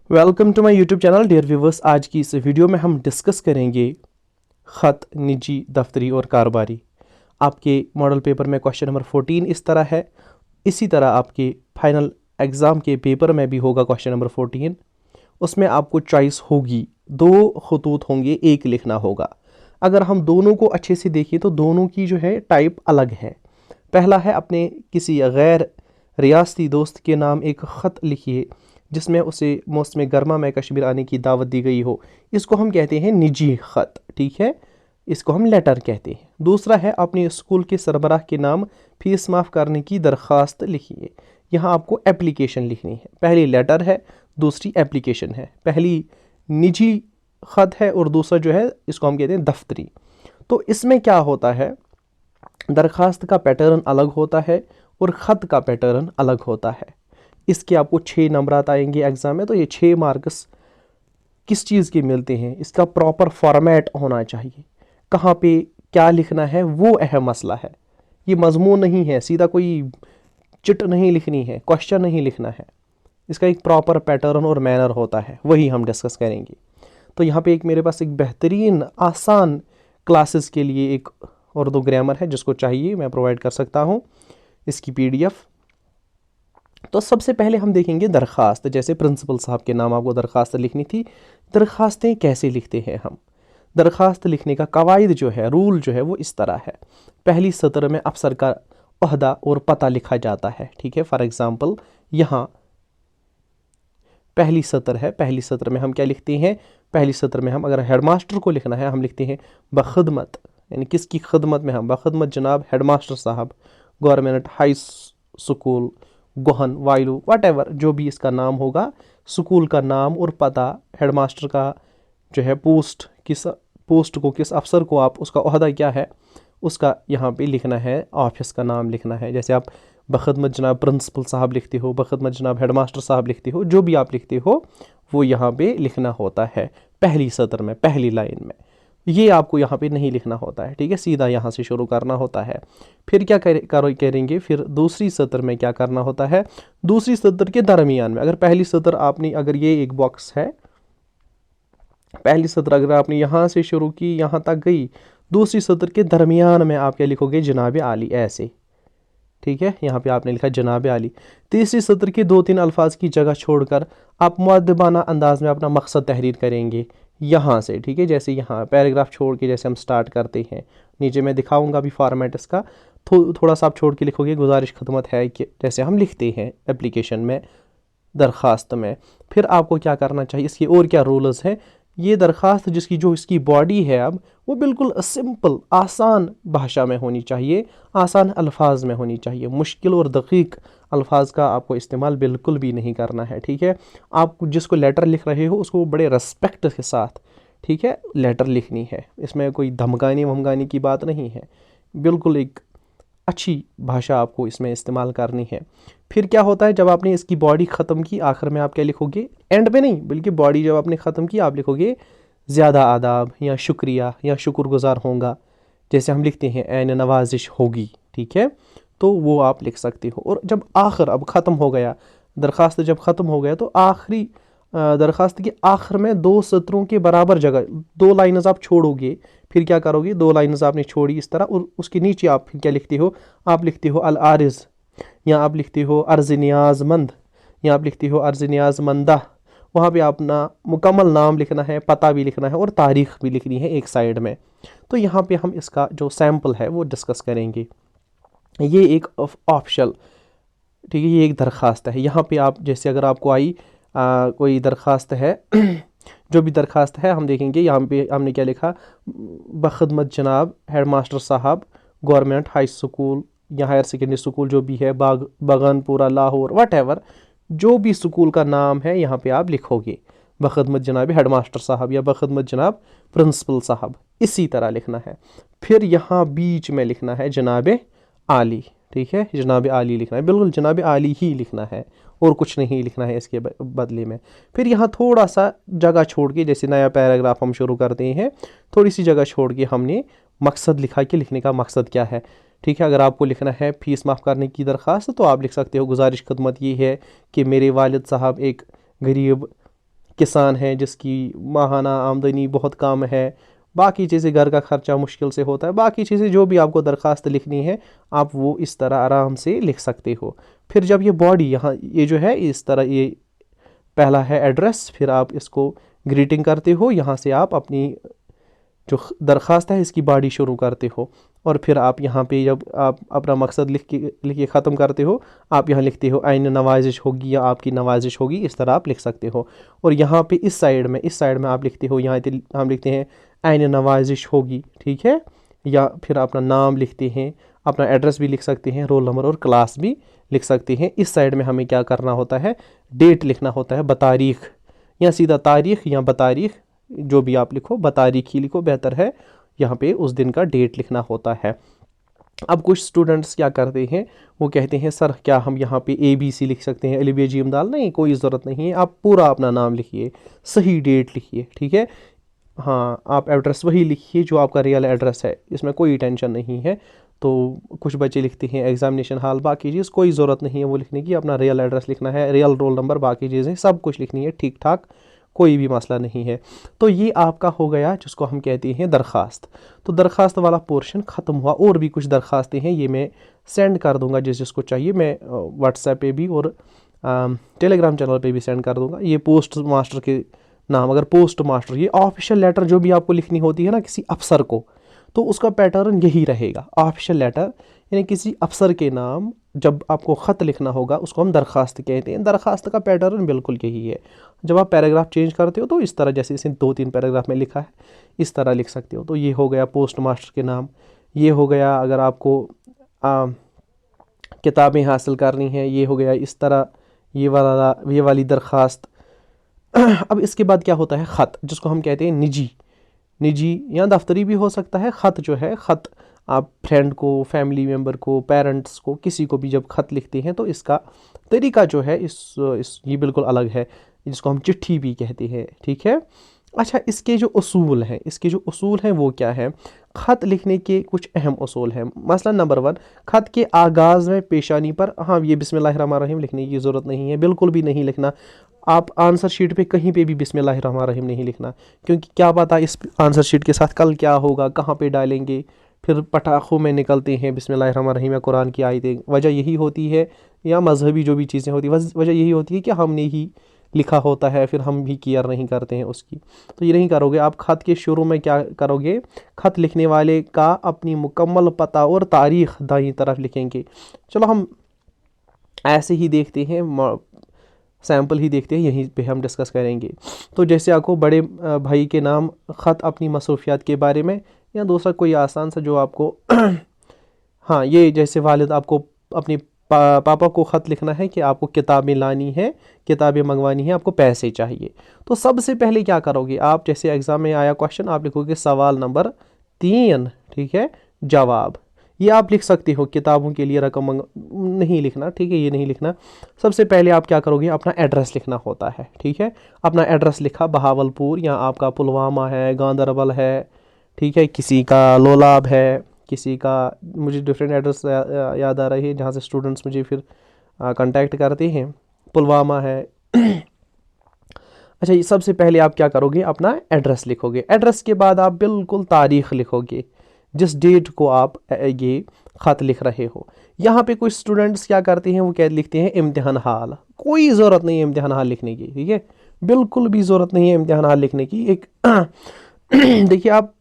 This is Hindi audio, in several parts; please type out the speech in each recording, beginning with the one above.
Welcome to my YouTube channel dear viewers. आज की इस वीडियो में हम डिस्कस करेंगे ख़त निजी दफ्तरी और कारोबारी। आपके मॉडल पेपर में क्वेश्चन नंबर 14 इस तरह है। इसी तरह आपके फाइनल एग्ज़ाम के पेपर में भी होगा क्वेश्चन नंबर 14। उसमें आपको चॉइस होगी, दो खतूत होंगे, एक लिखना होगा। अगर हम दोनों को अच्छे से देखिए तो दोनों की जो है टाइप अलग है। पहला है अपने किसी गैर रियासती दोस्त के नाम एक ख़त लिखिए जिसमें उसे मौसम गर्मा में कश्मीर आने की दावत दी गई हो। इसको हम कहते हैं निजी ख़त, ठीक है, इसको हम लेटर कहते हैं। दूसरा है अपने स्कूल के सरबराह के नाम फीस माफ़ करने की दरख्वास्त लिखिए। यहाँ आपको एप्लीकेशन लिखनी है। पहली लेटर है, दूसरी एप्लीकेशन है। पहली निजी ख़त है और दूसरा जो है इसको हम कहते हैं दफ्तरी। तो इसमें क्या होता है, दरख्वास्त का पैटर्न अलग होता है और ख़त का पैटर्न अलग होता है। इसके आपको 6 नंबरात आएंगे एग्ज़ाम में। तो ये 6 मार्क्स किस चीज़ के मिलते हैं, इसका प्रॉपर फॉर्मेट होना चाहिए। कहाँ पे क्या लिखना है वो अहम मसला है। ये मजमून नहीं है, सीधा कोई चिट नहीं लिखनी है, क्वेश्चन नहीं लिखना है। इसका एक प्रॉपर पैटर्न और मैनर होता है, वही हम डिस्कस करेंगे। तो यहाँ पे एक मेरे पास एक बेहतरीन आसान क्लासेस के लिए एक उर्दू ग्रामर है, जिसको चाहिए मैं प्रोवाइड कर सकता हूँ इसकी PDF। तो सबसे पहले हम देखेंगे दरख्वास्त। जैसे प्रिंसिपल साहब के नाम आपको दरख्वास्त लिखनी थी। दरख्वास्तें कैसे लिखते हैं हम? दरख्वास्त लिखने का कवायद जो है, रूल जो है, वो इस तरह है। पहली सत्र में अफसर का ओहदा और पता लिखा जाता है, ठीक है। फॉर एग्ज़ाम्पल यहाँ पहली सत्र है, पहली सत्र में हम क्या लिखते हैं? पहली सत्र में हम अगर हेडमास्टर को लिखना है हम लिखते हैं बखदमत, यानी किसकी खदमत में? हम बखदमत जनाब हेडमास्टर साहब, गवर्नमेंट हाई स्कूल गोहन वायलू वट जो भी इसका नाम होगा, स्कूल का नाम और पता, हेडमास्टर का जो है पोस्ट, किस पोस्ट को, किस अफसर को आप, उसका ओहदा क्या है, उसका यहाँ पे लिखना है, ऑफिस का नाम लिखना है। जैसे आप बखदमत जनाब प्रिंसिपल साहब लिखते हो, बखदमत जनाब हेडमास्टर साहब लिखते हो, जो भी आप लिखते हो वो यहाँ पे लिखना होता है पहली सत्र में, पहली लाइन में। ये आपको यहाँ पे नहीं लिखना होता है, ठीक है, सीधा यहाँ से शुरू करना होता है। फिर क्या करेंगे, फिर दूसरी सत्र में क्या करना होता है? दूसरी सत्र के दरमियान में, अगर पहली सत्र आपने, अगर ये एक बॉक्स है, पहली सत्र अगर आपने यहाँ से शुरू की यहाँ तक गई, दूसरी सत्र के दरमियान में आप क्या लिखोगे? जनाब आली, ऐसे, ठीक है। यहाँ पे आपने लिखा जनाब आली। तीसरी सत्र के 2-3 अल्फाज की जगह छोड़कर आप मुअद्दबाना अंदाज में अपना मकसद तहरीर करेंगे यहाँ से, ठीक है। जैसे यहाँ पैराग्राफ छोड़ के जैसे हम स्टार्ट करते हैं, नीचे मैं दिखाऊंगा भी फॉर्मेट इसका। थोड़ा सा आप छोड़ के लिखोगे गुजारिश खदमत है, कि जैसे हम लिखते हैं एप्लीकेशन में, दरख्वास्त में। फिर आपको क्या करना चाहिए, इसके और क्या रूल्स हैं? ये दरख्वास्त जिसकी जो इसकी बॉडी है अब, वो बिल्कुल सिंपल आसान भाषा में होनी चाहिए, आसान अल्फाज में होनी चाहिए। मुश्किल और दकीक अल्फाज का आपको इस्तेमाल बिल्कुल भी नहीं करना है, ठीक है। आप जिसको लेटर लिख रहे हो उसको बड़े रिस्पेक्ट के साथ, ठीक है, लेटर लिखनी है। इसमें कोई धमकाने वमकाने की बात नहीं है, बिल्कुल एक अच्छी भाषा आपको इसमें इस्तेमाल करनी है। फिर क्या होता है, जब आपने इसकी बॉडी ख़त्म की, आखिर में आप क्या लिखोगे? एंड में नहीं, बल्कि बॉडी जब आपने ख़त्म की आप लिखोगे ज़्यादा आदाब या शुक्रिया या शुक्रगुजार होगा, जैसे हम लिखते हैं ऐन नवाजिश होगी, ठीक है। तो वो आप लिख सकते हो। और जब आखिर अब ख़त्म हो गया, दरख्वास्त जब ख़त्म हो गया, तो आखिरी दरख्वास्त के आखिर में 2 सत्रों के बराबर जगह 2 लाइन्स आप छोड़ोगे। फिर क्या करोगे? 2 लाइन्स आपने छोड़ी इस तरह, और उसके नीचे आप फिर क्या लिखते हो? आप लिखते हो अल आरिज़, या आप लिखते हो अर्ज़ नियाज़मंद, या आप लिखते हो अर्ज़ नियाज़मंदा। वहाँ पे अपना मुकम्मल नाम लिखना है, पता भी लिखना है और तारीख़ भी लिखनी है एक साइड में। तो यहाँ पे हम इसका जो सैम्पल है वो डिस्कस करेंगे। ये एक ऑप्शनल, ठीक है, ये एक दरख्वास्त है। यहाँ पे आप जैसे अगर आपको आई कोई दरख्वास्त है जो भी दरख्वास्त है हम देखेंगे। यहाँ पे हमने क्या लिखा? बखदमत जनाब हेडमास्टर साहब, गवर्नमेंट हाई स्कूल या हायर सेकेंडरी स्कूल जो भी है, बागानपुरा लाहौर वट जो भी स्कूल का नाम है यहाँ पे आप लिखोगे बखदमत जनाब हेडमास्टर साहब या बखदमत जनाब प्रिंसिपल साहब, इसी तरह लिखना है। फिर यहाँ बीच में लिखना है जनाब आली, ठीक है, जनाब आली लिखना है, बिल्कुल जनाब आली ही लिखना है और कुछ नहीं लिखना है इसके बदले में। फिर यहाँ थोड़ा सा जगह छोड़ के, जैसे नया पैराग्राफ हम शुरू करते हैं, थोड़ी सी जगह छोड़ के हमने मकसद लिखा कि लिखने का मकसद क्या है, ठीक है। अगर आपको लिखना है फ़ीस माफ़ करने की दरख्वास्त, तो आप लिख सकते हो गुजारिश खदमत ये है कि मेरे वालिद साहब एक गरीब किसान है जिसकी माहाना आमदनी बहुत कम है, बाकी चीज़ें, घर का खर्चा मुश्किल से होता है, बाकी चीज़ें जो भी आपको दरख्वास्त लिखनी है आप वो इस तरह आराम से लिख सकते हो। फिर जब ये बॉडी यहाँ ये जो है इस तरह, ये पहला है एड्रेस, फिर आप इसको ग्रीटिंग करते हो, यहाँ से आप अपनी जो दरख्वास्त है इसकी बॉडी शुरू करते हो, और फिर आप यहाँ पे जब आप अपना मकसद लिख के ख़त्म करते हो आप यहाँ लिखते हो आइन नवाजिश होगी या आपकी नवाजिश होगी, इस तरह आप लिख सकते हो। और यहाँ पे इस साइड में आप लिखते हो, यहाँ हम लिखते हैं आइन नवाजिश होगी, ठीक है। या फिर अपना नाम लिखते हैं, अपना एड्रेस भी लिख सकते हैं, रोल नंबर और क्लास भी लिख सकते हैं। इस साइड में हमें क्या करना होता है, डेट लिखना होता है, बतारीख, या सीधा तारीख या बतारीख, जो भी आप लिखो, बतारीख ही लिखो बेहतर है, यहाँ पे उस दिन का डेट लिखना होता है। अब कुछ स्टूडेंट्स क्या करते हैं, वो कहते हैं सर क्या हम यहाँ पे ABC लिख सकते हैं, अलिफ बे जीम दाल? नहीं, कोई ज़रूरत नहीं है, आप पूरा अपना नाम लिखिए, सही डेट लिखिए, ठीक है। हाँ, आप एड्रेस वही लिखिए जो आपका रियल एड्रेस है, इसमें कोई टेंशन नहीं है। तो कुछ बच्चे लिखते हैं एग्जामिनेशन हॉल, बाकी चीज़ कोई ज़रूरत नहीं है वो लिखने की, अपना रियल एड्रेस लिखना है, रियल रोल नंबर, बाकी चीज़ें सब कुछ लिखनी है ठीक ठाक, कोई भी मसला नहीं है। तो ये आपका हो गया जिसको हम कहते हैं दरख्वास्त। तो दरख्वास्त वाला पोर्शन ख़त्म हुआ। और भी कुछ दरख्वास्तें हैं, ये मैं सेंड कर दूंगा जिसको चाहिए, मैं व्हाट्सएप पे भी और टेलीग्राम चैनल पे भी सेंड कर दूंगा। ये पोस्ट मास्टर के नाम, अगर पोस्ट मास्टर, ये ऑफिशियल लेटर जो भी आपको लिखनी होती है ना किसी अफसर को, तो उसका पैटर्न यही रहेगा। ऑफिशियल लेटर यानी किसी अफसर के नाम जब आपको ख़त लिखना होगा उसको हम दरख्वास्त कहते हैं। दरख्वास्त का पैटर्न बिल्कुल यही है। जब आप पैराग्राफ चेंज करते हो तो इस तरह, जैसे इसे 2-3 पैराग्राफ में लिखा है इस तरह लिख सकते हो। तो ये हो गया पोस्ट मास्टर के नाम। ये हो गया अगर आपको किताबें हासिल करनी है, ये हो गया इस तरह, ये वाली दरख्वास्त। अब इसके बाद क्या होता है, ख़त, जिसको हम कहते हैं निजी या दफ्तरी भी हो सकता है। ख़त जो है, ख़त आप फ्रेंड को, फैमिली मेम्बर को, पेरेंट्स को, किसी को भी जब ख़त लिखते हैं तो इसका तरीका जो है ये बिल्कुल अलग है, जिसको हम चिट्ठी भी कहते हैं, ठीक है। अच्छा, इसके जो उसूल हैं वो क्या है? ख़त लिखने के कुछ अहम उसूल हैं। मसलन नंबर 1, ख़त के आगाज़ में पेशानी पर, हाँ ये बिस्मिल्लाहिर्रहमानिर्रहीम लिखने की ज़रूरत नहीं है, बिल्कुल भी नहीं लिखना। आप आंसर शीट पे कहीं पे भी बिस्मिल्लाहिर्रहमानिर्रहीम नहीं लिखना, क्योंकि क्या पता इस आंसर शीट के साथ कल क्या होगा, कहाँ पे डालेंगे, फिर पटाखों में निकलते हैं बिस्मिल्लाहिर्रहमानिर्रहीम या कुरान की आयतें। वजह यही होती है, या मजहबी जो भी चीज़ें होती हैं, वजह यही होती है कि हमने ही लिखा होता है, फिर हम भी केयर नहीं करते हैं उसकी। तो ये नहीं करोगे आप। ख़त के शुरू में क्या करोगे, ख़त लिखने वाले का अपनी मुकम्मल पता और तारीख़ दाईं तरफ लिखेंगे। चलो हम ऐसे ही देखते हैं, सैम्पल ही देखते हैं, यहीं पे हम डिस्कस करेंगे। तो जैसे आपको बड़े भाई के नाम, ख़त अपनी मसरूफियात के बारे में, या दूसरा कोई आसान सा जो आपको हाँ, ये जैसे वालिद आपको अपनी पापा को ख़त लिखना है कि आपको किताबें लानी है, किताबें मंगवानी है, आपको पैसे चाहिए। तो सबसे पहले क्या करोगे आप, जैसे एग्ज़ाम में आया क्वेश्चन, आप लिखोगे सवाल नंबर 3, ठीक है, जवाब। ये आप लिख सकते हो, किताबों के लिए रकम नहीं लिखना, ठीक है, ये नहीं लिखना। सबसे पहले आप क्या करोगे, अपना एड्रेस लिखना होता है, ठीक है। अपना एड्रेस लिखा, बहावलपुर, या आपका पुलवामा है, गांदरबल है, ठीक है, किसी का लोलाब है, किसी का, मुझे डिफरेंट एड्रेस याद आ रही है जहाँ से स्टूडेंट्स मुझे फिर कांटेक्ट करते हैं, पुलवामा है। अच्छा, ये सबसे पहले आप क्या करोगे, अपना एड्रेस लिखोगे। एड्रेस के बाद आप बिल्कुल तारीख़ लिखोगे, जिस डेट को आप ये ख़त लिख रहे हो। यहाँ पे कुछ स्टूडेंट्स क्या करते हैं, वो क्या लिखते हैं, इम्तिहान हाल। कोई ज़रूरत नहीं है इम्तिहान हाल लिखने की, ठीक है, बिल्कुल भी ज़रूरत नहीं है इम्तिहान हाल लिखने की। एक देखिए, आप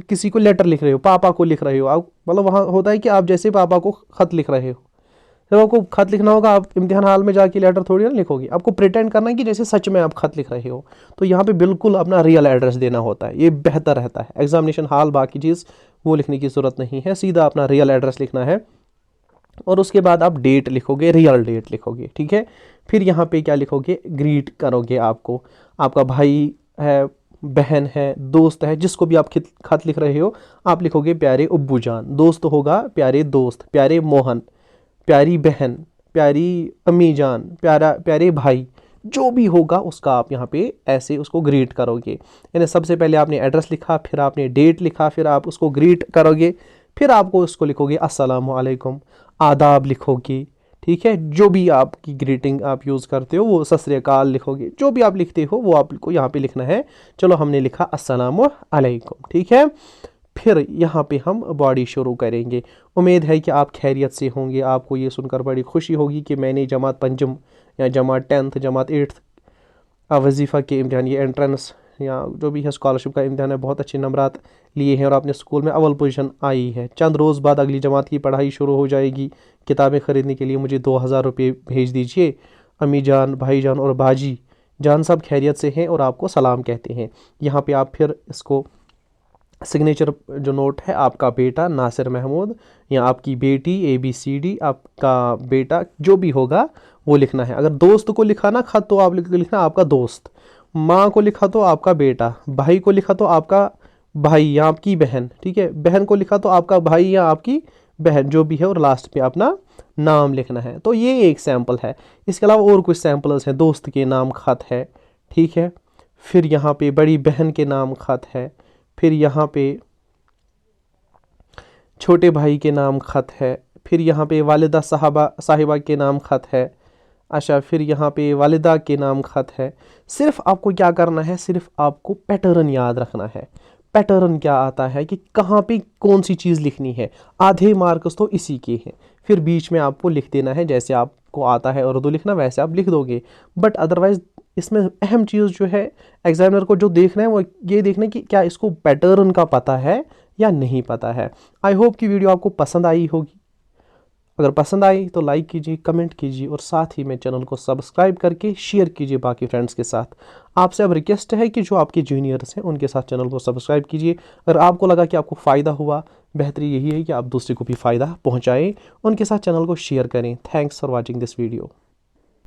किसी को लेटर लिख रहे हो, पापा को लिख रहे हो आप, मतलब वहाँ होता है कि आप जैसे पापा को ख़त लिख रहे हो, जब आपको ख़त लिखना होगा आप इम्तिहान हाल में जाके लेटर थोड़ी ना लिखोगे, आपको प्रिटेंड करना है कि जैसे सच में आप ख़त लिख रहे हो। तो यहाँ पे बिल्कुल अपना रियल एड्रेस देना होता है, ये बेहतर रहता है। एग्जामिनेशन हाल बाकी चीज़ वो लिखने की ज़रूरत नहीं है, सीधा अपना रियल एड्रेस लिखना है। और उसके बाद आप डेट लिखोगे, रियल डेट लिखोगे, ठीक है। फिर यहाँ पे क्या लिखोगे, ग्रीट करोगे, आपको आपका भाई है, बहन है, दोस्त है, जिसको भी आप ख़त लिख रहे हो, आप लिखोगे प्यारे अब्बू जान। दोस्त होगा प्यारे दोस्त, प्यारे मोहन, प्यारी बहन, प्यारी अम्मी जान, प्यारे भाई, जो भी होगा उसका आप यहाँ पे ऐसे उसको ग्रीट करोगे। यानी सबसे पहले आपने एड्रेस लिखा, फिर आपने डेट लिखा, फिर आप उसको ग्रीट करोगे, फिर आपको उसको लिखोगे अस्सलामु अलैकुम, आदाब लिखोगे, ठीक है। जो भी आपकी ग्रीटिंग आप यूज़ करते हो वो सत श्री अकाल लिखोगे, जो भी आप लिखते हो वो आपको यहाँ पे लिखना है। चलो हमने लिखा अस्सलामु अलैकुम, ठीक है। फिर यहाँ पे हम बॉडी शुरू करेंगे। उम्मीद है कि आप खैरियत से होंगे। आपको ये सुनकर बड़ी खुशी होगी कि मैंने जमात पंचम या जमात 10th जमात 8th वजीफ़ा के इम्तहान, ये एंट्रेंस या जो भी है स्कॉलरशिप का इम्तहान है, बहुत अच्छे नंबरात लिए हैं और आपने स्कूल में अव्वल पोजीशन आई है। चंद रोज़ बाद अगली जमात की पढ़ाई शुरू हो जाएगी। किताबें ख़रीदने के लिए मुझे 2000 रुपये भेज दीजिए। अम्मी जान, भाई जान और बाजी जान सब खैरियत से हैं और आपको सलाम कहते हैं। यहाँ पे आप फिर इसको सिग्नेचर जो नोट है, आपका बेटा नासिर महमूद या आपकी बेटी ABCD, आपका बेटा जो भी होगा वो लिखना है। अगर दोस्त को लिखा ना खत तो आप लिखना आपका दोस्त, माँ को लिखा तो आपका बेटा, भाई को लिखा तो आपका भाई या आपकी बहन, ठीक है। बहन को लिखा तो आपका भाई या आपकी बहन जो भी है, और लास्ट पे अपना नाम लिखना है। तो ये एक सैम्पल है। इसके अलावा और कुछ सैम्पल्स हैं। दोस्त के नाम खत है, ठीक है। फिर यहाँ पे बड़ी बहन के नाम खत है। फिर यहाँ पे छोटे भाई के नाम खत है। फिर यहाँ पे वालिदा साहिबा के नाम खत है। अच्छा, फिर यहाँ पे वालिदा के नाम खत है। सिर्फ आपको क्या करना है, सिर्फ आपको पैटर्न याद रखना है। पैटर्न क्या आता है कि कहाँ पे कौन सी चीज़ लिखनी है। आधे मार्क्स तो इसी के हैं। फिर बीच में आपको लिख देना है, जैसे आपको आता है उर्दू लिखना वैसे आप लिख दोगे। बट अदरवाइज़ इसमें अहम चीज़ जो है एग्जामिनर को जो देखना है वो ये देखना है कि क्या इसको पैटर्न का पता है या नहीं पता है। आई होप कि वीडियो आपको पसंद आई होगी। अगर पसंद आई तो लाइक कीजिए, कमेंट कीजिए और साथ ही में चैनल को सब्सक्राइब करके शेयर कीजिए बाकी फ्रेंड्स के साथ। आपसे अब रिक्वेस्ट है कि जो आपके जूनियर्स हैं उनके साथ चैनल को सब्सक्राइब कीजिए। अगर आपको लगा कि आपको फ़ायदा हुआ, बेहतरी यही है कि आप दूसरे को भी फ़ायदा पहुँचाएँ, उनके साथ चैनल को शेयर करें। Thanks for watching this video.